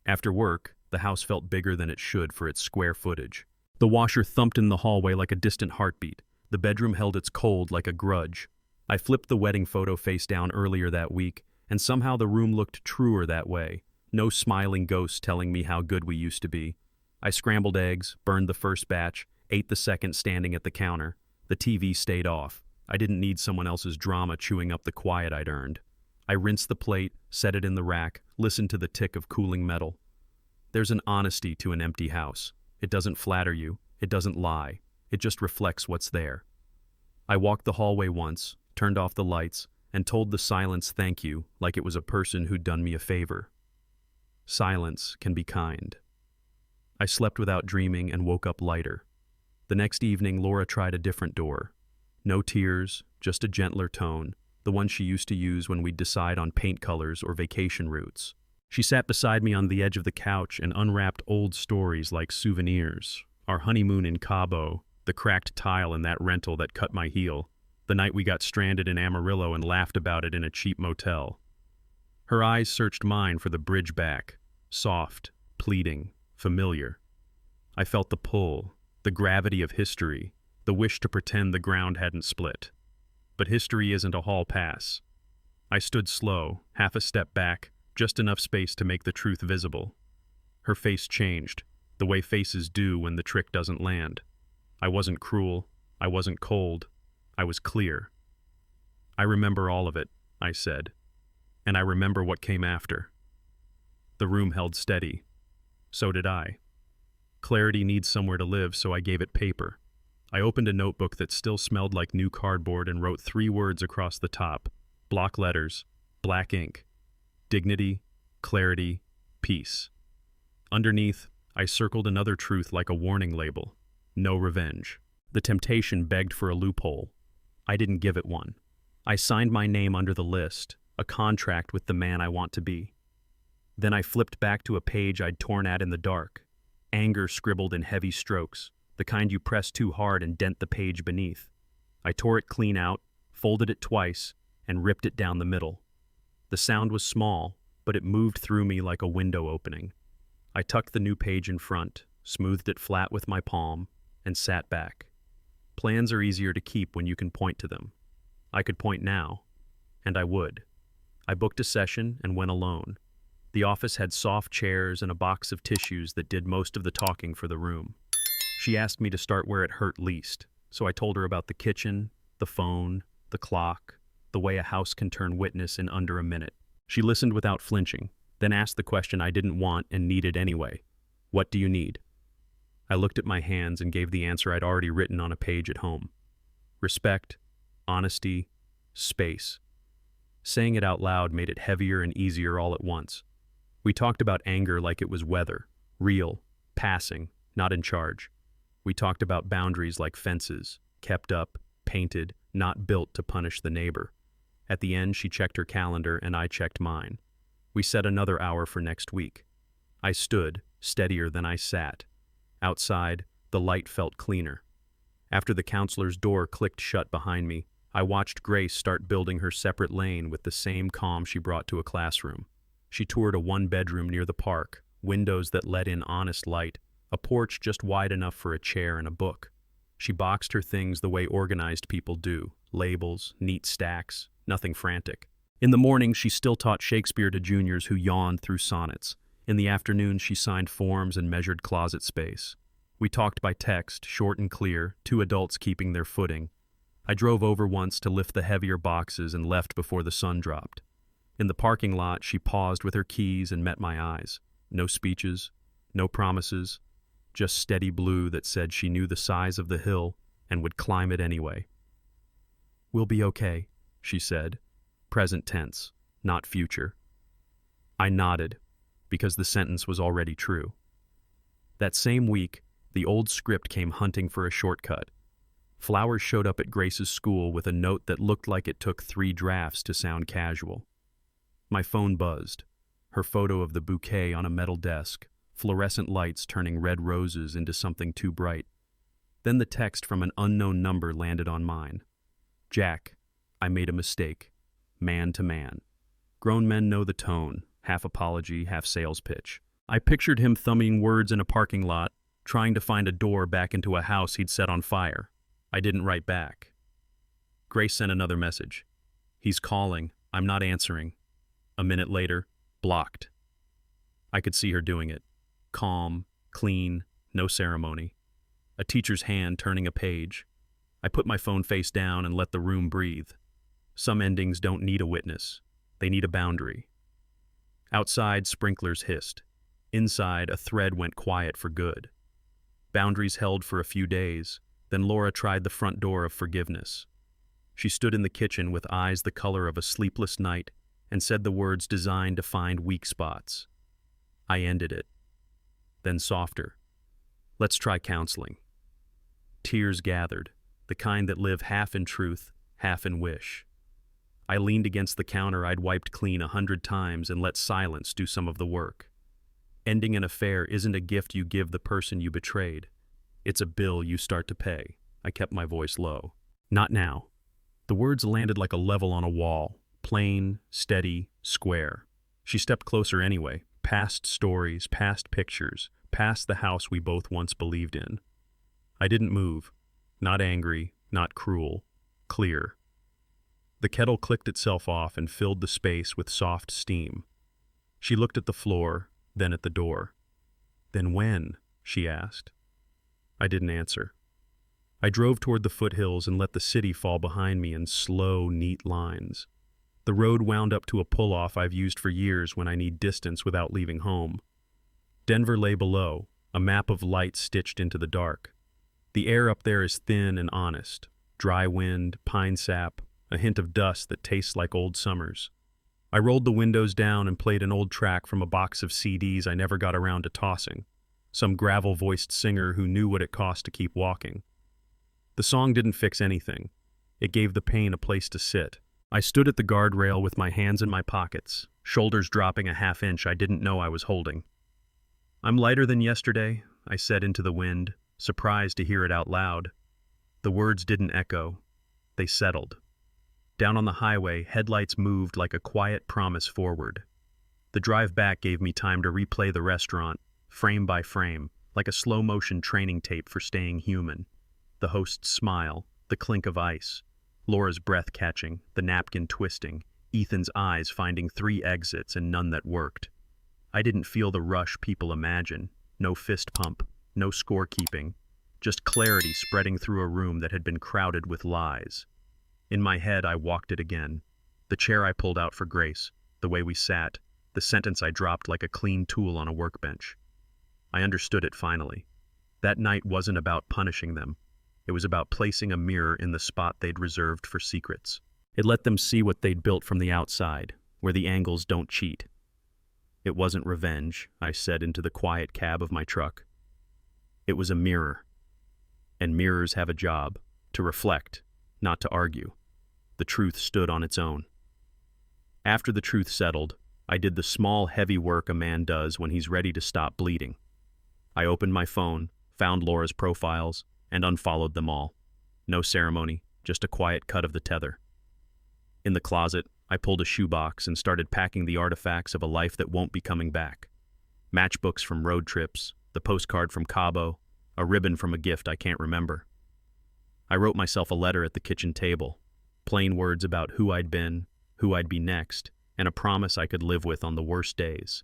After work, the house felt bigger than it should for its square footage. The washer thumped in the hallway like a distant heartbeat. The bedroom held its cold like a grudge. I flipped the wedding photo face down earlier that week, and somehow the room looked truer that way. No smiling ghosts telling me how good we used to be. I scrambled eggs, burned the first batch, ate the second standing at the counter. The TV stayed off. I didn't need someone else's drama chewing up the quiet I'd earned. I rinsed the plate, set it in the rack, listened to the tick of cooling metal. There's an honesty to an empty house. It doesn't flatter you. It doesn't lie. It just reflects what's there. I walked the hallway once, turned off the lights, and told the silence thank you like it was a person who'd done me a favor. Silence can be kind. I slept without dreaming and woke up lighter. The next evening, Laura tried a different door. No tears, just a gentler tone, the one she used to use when we'd decide on paint colors or vacation routes. She sat beside me on the edge of the couch and unwrapped old stories like souvenirs. Our honeymoon in Cabo, the cracked tile in that rental that cut my heel, the night we got stranded in Amarillo and laughed about it in a cheap motel. Her eyes searched mine for the bridge back, soft, pleading, familiar. I felt the pull, the gravity of history, the wish to pretend the ground hadn't split. But history isn't a hall pass. I stood slow, half a step back, just enough space to make the truth visible. Her face changed, the way faces do when the trick doesn't land. I wasn't cruel, I wasn't cold, I was clear. "I remember all of it," I said, "and I remember what came after." The room held steady. So did I. Clarity needs somewhere to live, so I gave it paper. I opened a notebook that still smelled like new cardboard and wrote 3 words across the top, block letters, black ink: dignity, clarity, peace. Underneath, I circled another truth like a warning label: no revenge. The temptation begged for a loophole. I didn't give it one. I signed my name under the list, a contract with the man I want to be. Then I flipped back to a page I'd torn at in the dark. Anger scribbled in heavy strokes, the kind you press too hard and dent the page beneath. I tore it clean out, folded it twice, and ripped it down the middle. The sound was small, but it moved through me like a window opening. I tucked the new page in front, smoothed it flat with my palm, and sat back. Plans are easier to keep when you can point to them. I could point now, and I would. I booked a session and went alone. The office had soft chairs and a box of tissues that did most of the talking for the room. She asked me to start where it hurt least, so I told her about the kitchen, the phone, the clock, the way a house can turn witness in under a minute. She listened without flinching, then asked the question I didn't want and needed anyway. What do you need? I looked at my hands and gave the answer I'd already written on a page at home. Respect, honesty, space. Saying it out loud made it heavier and easier all at once. We talked about anger like it was weather, real, passing, not in charge. We talked about boundaries like fences, kept up, painted, not built to punish the neighbor. At the end, she checked her calendar and I checked mine. We set another hour for next week. I stood, steadier than I sat. Outside, the light felt cleaner. After the counselor's door clicked shut behind me, I watched Grace start building her separate lane with the same calm she brought to a classroom. She toured a one-bedroom near the park, windows that let in honest light, a porch just wide enough for a chair and a book. She boxed her things the way organized people do, labels, neat stacks, nothing frantic. In the morning, she still taught Shakespeare to juniors who yawned through sonnets. In the afternoon, she signed forms and measured closet space. We talked by text, short and clear, two adults keeping their footing. I drove over once to lift the heavier boxes and left before the sun dropped. In the parking lot, she paused with her keys and met my eyes. No speeches, no promises, just steady blue that said she knew the size of the hill and would climb it anyway. "We'll be okay," she said, present tense, not future. I nodded, because the sentence was already true. That same week, the old script came hunting for a shortcut. Flowers showed up at Grace's school with a note that looked like it took 3 drafts to sound casual. My phone buzzed, her photo of the bouquet on a metal desk, fluorescent lights turning red roses into something too bright. Then the text from an unknown number landed on mine. "Jack, I made a mistake. Man to man." Grown men know the tone, half apology, half sales pitch. I pictured him thumbing words in a parking lot, trying to find a door back into a house he'd set on fire. I didn't write back. Grace sent another message. "He's calling. I'm not answering." A minute later, blocked. I could see her doing it. Calm, clean, no ceremony. A teacher's hand turning a page. I put my phone face down and let the room breathe. Some endings don't need a witness. They need a boundary. Outside, sprinklers hissed. Inside, a thread went quiet for good. Boundaries held for a few days, then Laura tried the front door of forgiveness. She stood in the kitchen with eyes the color of a sleepless night and said the words designed to find weak spots. I ended it. Then softer. "Let's try counseling." Tears gathered, the kind that live half in truth, half in wish. I leaned against the counter I'd wiped clean 100 times and let silence do some of the work. Ending an affair isn't a gift you give the person you betrayed. It's a bill you start to pay. I kept my voice low. "Not now." The words landed like a level on a wall, plain, steady, square. She stepped closer anyway, past stories, past pictures, past the house we both once believed in. I didn't move. Not angry, not cruel. Clear. The kettle clicked itself off and filled the space with soft steam. She looked at the floor, then at the door. "Then when?" she asked. I didn't answer. I drove toward the foothills and let the city fall behind me in slow, neat lines. The road wound up to a pull-off I've used for years when I need distance without leaving home. Denver lay below, a map of light stitched into the dark. The air up there is thin and honest. Dry wind, pine sap, a hint of dust that tastes like old summers. I rolled the windows down and played an old track from a box of CDs I never got around to tossing. Some gravel-voiced singer who knew what it cost to keep walking. The song didn't fix anything. It gave the pain a place to sit. I stood at the guardrail with my hands in my pockets, shoulders dropping a half inch I didn't know I was holding. "I'm lighter than yesterday," I said into the wind, surprised to hear it out loud. The words didn't echo. They settled. Down on the highway, headlights moved like a quiet promise forward. The drive back gave me time to replay the restaurant, frame by frame, like a slow-motion training tape for staying human. The host's smile, the clink of ice, Laura's breath catching, the napkin twisting, Ethan's eyes finding 3 exits and none that worked. I didn't feel the rush people imagine. No fist pump, no scorekeeping, just clarity spreading through a room that had been crowded with lies. In my head, I walked it again. The chair I pulled out for Grace, the way we sat, the sentence I dropped like a clean tool on a workbench. I understood it finally. That night wasn't about punishing them. It was about placing a mirror in the spot they'd reserved for secrets. It let them see what they'd built from the outside, where the angles don't cheat. It wasn't revenge, I said into the quiet cab of my truck. It was a mirror. And mirrors have a job, to reflect, not to argue. The truth stood on its own. After the truth settled, I did the small, heavy work a man does when he's ready to stop bleeding. I opened my phone, found Laura's profiles, and unfollowed them all. No ceremony, just a quiet cut of the tether. In the closet, I pulled a shoebox and started packing the artifacts of a life that won't be coming back. Matchbooks from road trips, the postcard from Cabo, a ribbon from a gift I can't remember. I wrote myself a letter at the kitchen table, plain words about who I'd been, who I'd be next, and a promise I could live with on the worst days.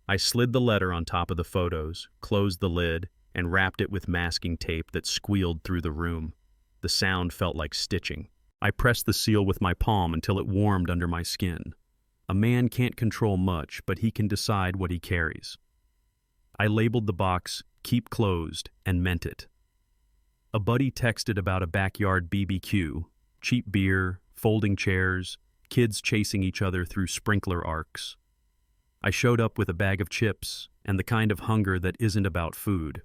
I slid the letter on top of the photos, closed the lid, and wrapped it with masking tape that squealed through the room. The sound felt like stitching. I pressed the seal with my palm until it warmed under my skin. A man can't control much, but he can decide what he carries. I labeled the box, "Keep Closed," and meant it. A buddy texted about a backyard BBQ, cheap beer, folding chairs, kids chasing each other through sprinkler arcs. I showed up with a bag of chips and the kind of hunger that isn't about food.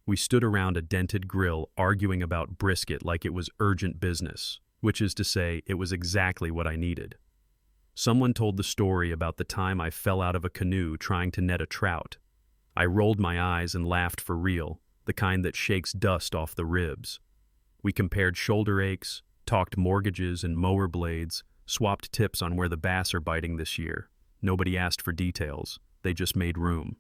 We stood around a dented grill arguing about brisket like it was urgent business, which is to say, it was exactly what I needed. Someone told the story about the time I fell out of a canoe trying to net a trout. I rolled my eyes and laughed for real, the kind that shakes dust off the ribs. We compared shoulder aches, talked mortgages and mower blades, swapped tips on where the bass are biting this year. Nobody asked for details. They just made room.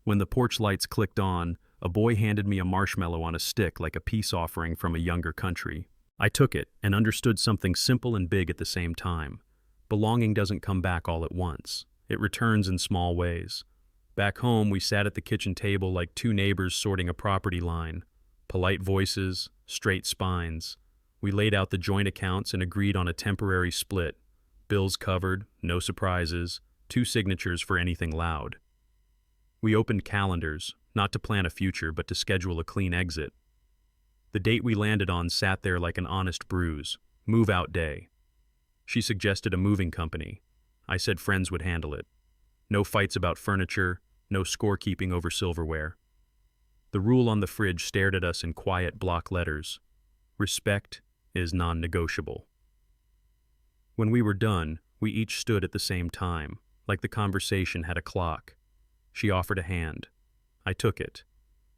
When the porch lights clicked on, a boy handed me a marshmallow on a stick like a peace offering from a younger country. I took it and understood something simple and big at the same time. Belonging doesn't come back all at once. It returns in small ways. Back home, we sat at the kitchen table like 2 neighbors sorting a property line. Polite voices, straight spines. We laid out the joint accounts and agreed on a temporary split. Bills covered, no surprises, 2 signatures for anything loud. We opened calendars, not to plan a future, but to schedule a clean exit. The date we landed on sat there like an honest bruise. Move-out day. She suggested a moving company. I said friends would handle it. No fights about furniture, no scorekeeping over silverware. The rule on the fridge stared at us in quiet block letters. Respect is non-negotiable. When we were done, we each stood at the same time, like the conversation had a clock. She offered a hand. I took it.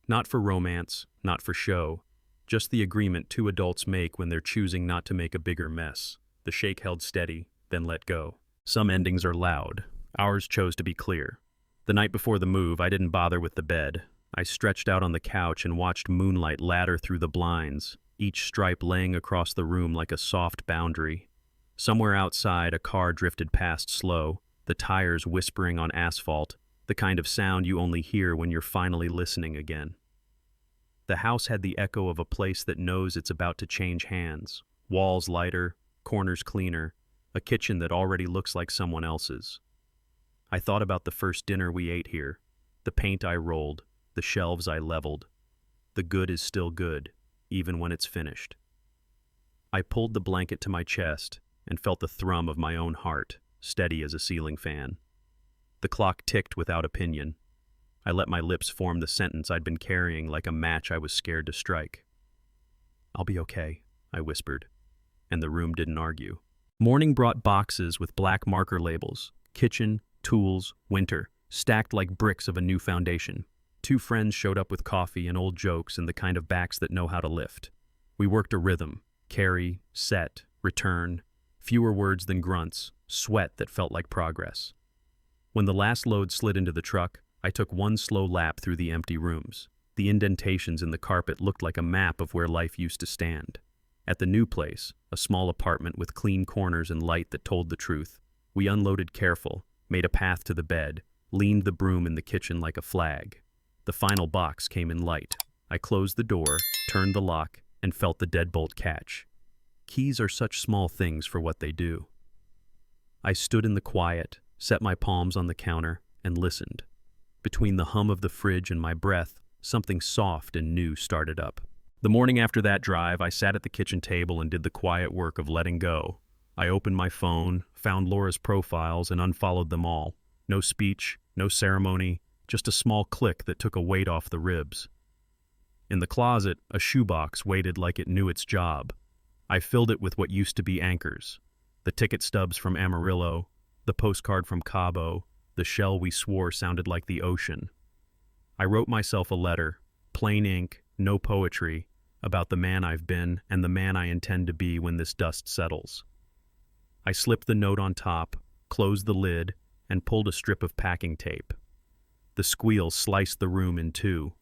Not for romance, not for show, just the agreement 2 adults make when they're choosing not to make a bigger mess. The shake held steady, then let go. Some endings are loud. Ours chose to be clear. The night before the move, I didn't bother with the bed. I stretched out on the couch and watched moonlight ladder through the blinds, each stripe laying across the room like a soft boundary. Somewhere outside, a car drifted past slow, the tires whispering on asphalt, the kind of sound you only hear when you're finally listening again. The house had the echo of a place that knows it's about to change hands. Walls lighter, corners cleaner, a kitchen that already looks like someone else's. I thought about the first dinner we ate here, the paint I rolled, the shelves I leveled. The good is still good, even when it's finished. I pulled the blanket to my chest and felt the thrum of my own heart, steady as a ceiling fan. The clock ticked without opinion. I let my lips form the sentence I'd been carrying like a match I was scared to strike. "I'll be okay," I whispered, and the room didn't argue. Morning brought boxes with black marker labels, kitchen, tools, winter, stacked like bricks of a new foundation. 2 friends showed up with coffee and old jokes and the kind of backs that know how to lift. We worked a rhythm, carry, set, return, fewer words than grunts, sweat that felt like progress. When the last load slid into the truck, I took one slow lap through the empty rooms. The indentations in the carpet looked like a map of where life used to stand. At the new place, a small apartment with clean corners and light that told the truth, we unloaded careful, made a path to the bed, leaned the broom in the kitchen like a flag. The final box came in light. I closed the door, turned the lock, and felt the deadbolt catch. Keys are such small things for what they do. I stood in the quiet, set my palms on the counter, and listened. Between the hum of the fridge and my breath, something soft and new started up. The morning after that drive, I sat at the kitchen table and did the quiet work of letting go. I opened my phone, found Laura's profiles, and unfollowed them all. No speech, no ceremony, just a small click that took a weight off the ribs. In the closet, a shoebox waited like it knew its job. I filled it with what used to be anchors. The ticket stubs from Amarillo, the postcard from Cabo, the shell we swore sounded like the ocean. I wrote myself a letter, plain ink, no poetry, about the man I've been and the man I intend to be when this dust settles. I slipped the note on top, closed the lid, and pulled a strip of packing tape. The squeal sliced the room in two.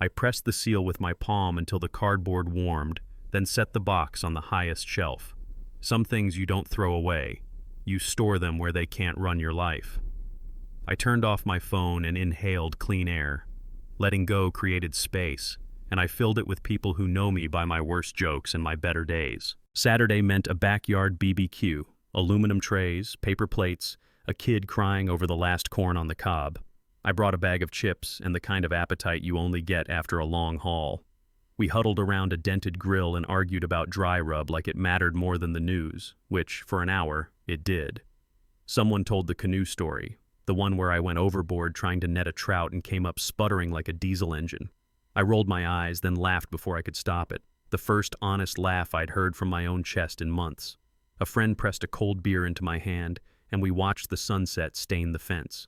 I pressed the seal with my palm until the cardboard warmed, then set the box on the highest shelf. Some things you don't throw away. You store them where they can't run your life. I turned off my phone and inhaled clean air. Letting go created space, and I filled it with people who know me by my worst jokes and my better days. Saturday meant a backyard BBQ, aluminum trays, paper plates, a kid crying over the last corn on the cob. I brought a bag of chips and the kind of appetite you only get after a long haul. We huddled around a dented grill and argued about dry rub like it mattered more than the news, which, for an hour, it did. Someone told the canoe story, the one where I went overboard trying to net a trout and came up sputtering like a diesel engine. I rolled my eyes, then laughed before I could stop it, the first honest laugh I'd heard from my own chest in months. A friend pressed a cold beer into my hand, and we watched the sunset stain the fence.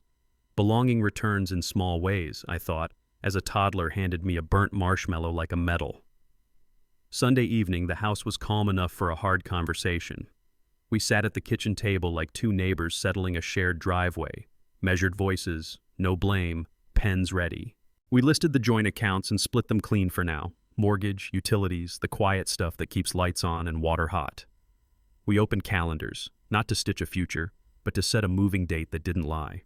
Belonging returns in small ways, I thought, as a toddler handed me a burnt marshmallow like a medal. Sunday evening, the house was calm enough for a hard conversation. We sat at the kitchen table like two neighbors settling a shared driveway. Measured voices, no blame, pens ready. We listed the joint accounts and split them clean for now. Mortgage, utilities, the quiet stuff that keeps lights on and water hot. We opened calendars, not to stitch a future, but to set a moving date that didn't lie.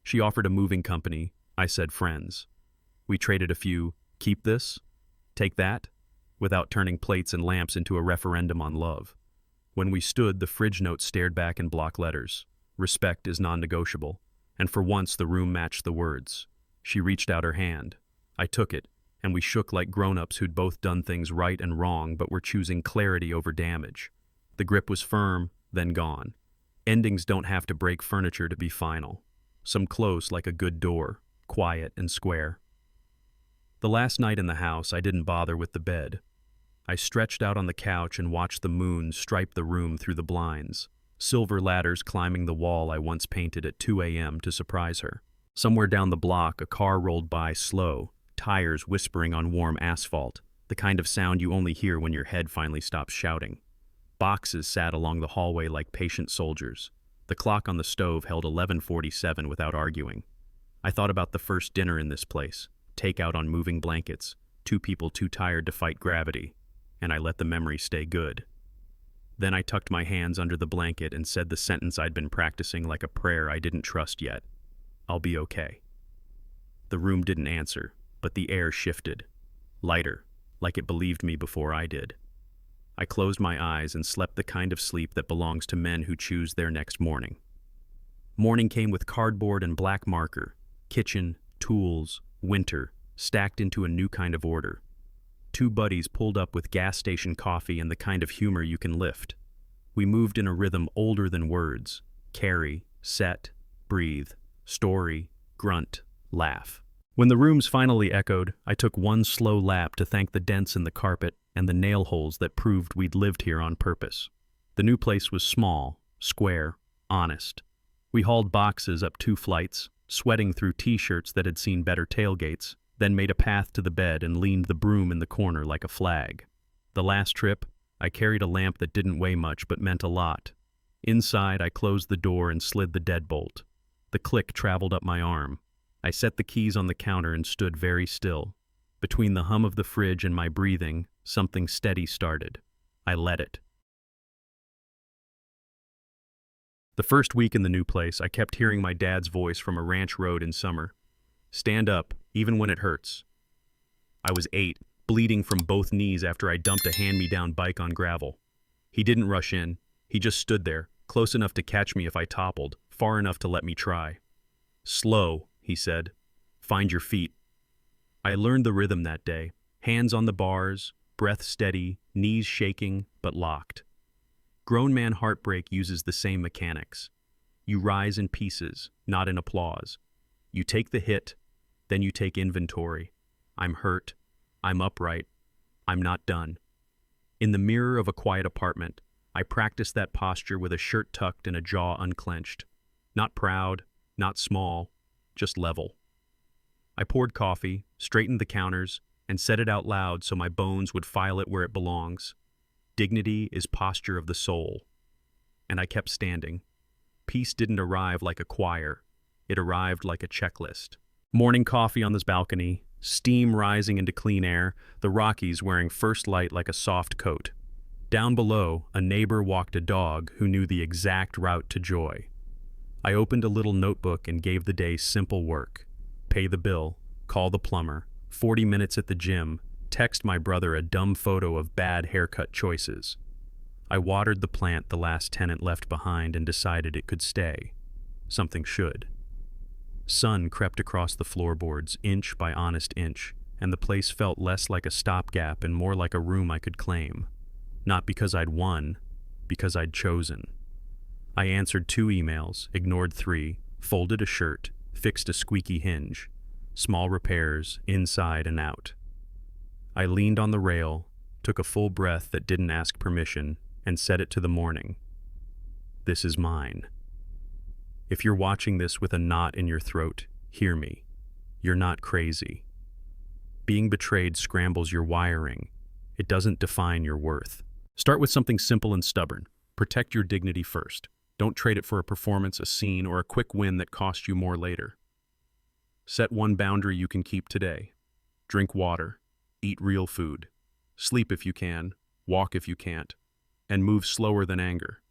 She offered a moving company, I said friends. We traded a few, keep this, take that, without turning plates and lamps into a referendum on love. When we stood, the fridge note stared back in block letters. Respect is non-negotiable. And for once the room matched the words. She reached out her hand. I took it, and we shook like grown-ups who'd both done things right and wrong but were choosing clarity over damage. The grip was firm, then gone. Endings don't have to break furniture to be final. Some close like a good door, quiet and square. The last night in the house, I didn't bother with the bed. I stretched out on the couch and watched the moon stripe the room through the blinds. Silver ladders climbing the wall I once painted at 2 a.m. to surprise her. Somewhere down the block, a car rolled by slow, tires whispering on warm asphalt, the kind of sound you only hear when your head finally stops shouting. Boxes sat along the hallway like patient soldiers. The clock on the stove held 11:47 without arguing. I thought about the first dinner in this place, takeout on moving blankets, two people too tired to fight gravity, and I let the memory stay good. Then I tucked my hands under the blanket and said the sentence I'd been practicing like a prayer I didn't trust yet. I'll be okay. The room didn't answer, but the air shifted. Lighter, like it believed me before I did. I closed my eyes and slept the kind of sleep that belongs to men who choose their next morning. Morning came with cardboard and black marker, kitchen, tools, winter, stacked into a new kind of order. Two buddies pulled up with gas station coffee and the kind of humor you can lift. We moved in a rhythm older than words. Carry, set, breathe, story, grunt, laugh. When the rooms finally echoed, I took one slow lap to thank the dents in the carpet and the nail holes that proved we'd lived here on purpose. The new place was small, square, honest. We hauled boxes up 2 flights, sweating through t-shirts that had seen better tailgates, then made a path to the bed and leaned the broom in the corner like a flag. The last trip, I carried a lamp that didn't weigh much but meant a lot. Inside, I closed the door and slid the deadbolt. The click traveled up my arm. I set the keys on the counter and stood very still. Between the hum of the fridge and my breathing, something steady started. I let it. The first week in the new place, I kept hearing my dad's voice from a ranch road in summer. Stand up, even when it hurts. I was 8, bleeding from both knees after I dumped a hand-me-down bike on gravel. He didn't rush in. He just stood there, close enough to catch me if I toppled, far enough to let me try. Slow, he said. Find your feet. I learned the rhythm that day. Hands on the bars, breath steady, knees shaking, but locked. Grown man heartbreak uses the same mechanics. You rise in pieces, not in applause. You take the hit, then you take inventory. I'm hurt. I'm upright. I'm not done. In the mirror of a quiet apartment, I practiced that posture with a shirt tucked and a jaw unclenched. Not proud, not small, just level. I poured coffee, straightened the counters, and said it out loud so my bones would file it where it belongs. Dignity is posture of the soul. And I kept standing. Peace didn't arrive like a choir. It arrived like a checklist. Morning coffee on this balcony, steam rising into clean air, the Rockies wearing first light like a soft coat. Down below, a neighbor walked a dog who knew the exact route to joy. I opened a little notebook and gave the day simple work. Pay the bill, call the plumber, 40 minutes at the gym, text my brother a dumb photo of bad haircut choices. I watered the plant the last tenant left behind and decided it could stay. Something should. Sun crept across the floorboards, inch by honest inch, and the place felt less like a stopgap and more like a room I could claim. Not because I'd won, because I'd chosen. I answered 2 emails, ignored 3, folded a shirt, fixed a squeaky hinge. Small repairs, inside and out. I leaned on the rail, took a full breath that didn't ask permission, and said it to the morning. This is mine. If you're watching this with a knot in your throat, hear me. You're not crazy. Being betrayed scrambles your wiring. It doesn't define your worth. Start with something simple and stubborn. Protect your dignity first. Don't trade it for a performance, a scene, or a quick win that costs you more later. Set one boundary you can keep today. Drink water. Eat real food. Sleep if you can. Walk if you can't. And move slower than anger.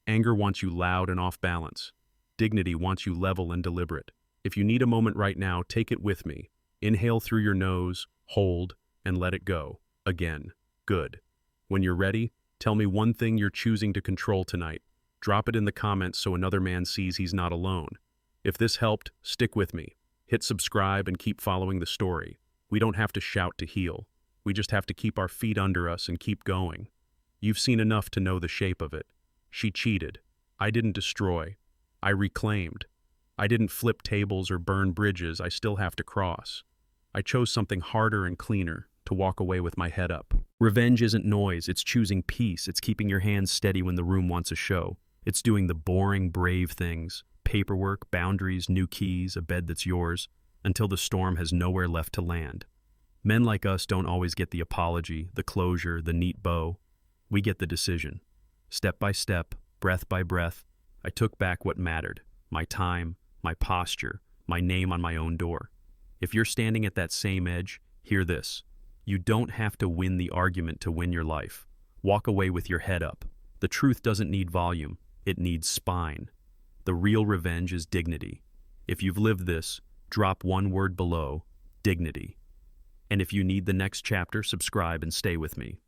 Anger wants you loud and off balance. Dignity wants you level and deliberate. If you need a moment right now, take it with me. Inhale through your nose, hold, and let it go. Again. Good. When you're ready, tell me one thing you're choosing to control tonight. Drop it in the comments so another man sees he's not alone. If this helped, stick with me. Hit subscribe and keep following the story. We don't have to shout to heal. We just have to keep our feet under us and keep going. You've seen enough to know the shape of it. She cheated. I didn't destroy. I reclaimed. I didn't flip tables or burn bridges I still have to cross. I chose something harder and cleaner, to walk away with my head up. Revenge isn't noise, it's choosing peace. It's keeping your hands steady when the room wants a show. It's doing the boring, brave things. Paperwork, boundaries, new keys, a bed that's yours, until the storm has nowhere left to land. Men like us don't always get the apology, the closure, the neat bow. We get the decision. Step by step, breath by breath, I took back what mattered. My time, my posture, my name on my own door. If you're standing at that same edge, hear this. You don't have to win the argument to win your life. Walk away with your head up. The truth doesn't need volume, it needs spine. The real revenge is dignity. If you've lived this, drop one word below, dignity. And if you need the next chapter, subscribe and stay with me.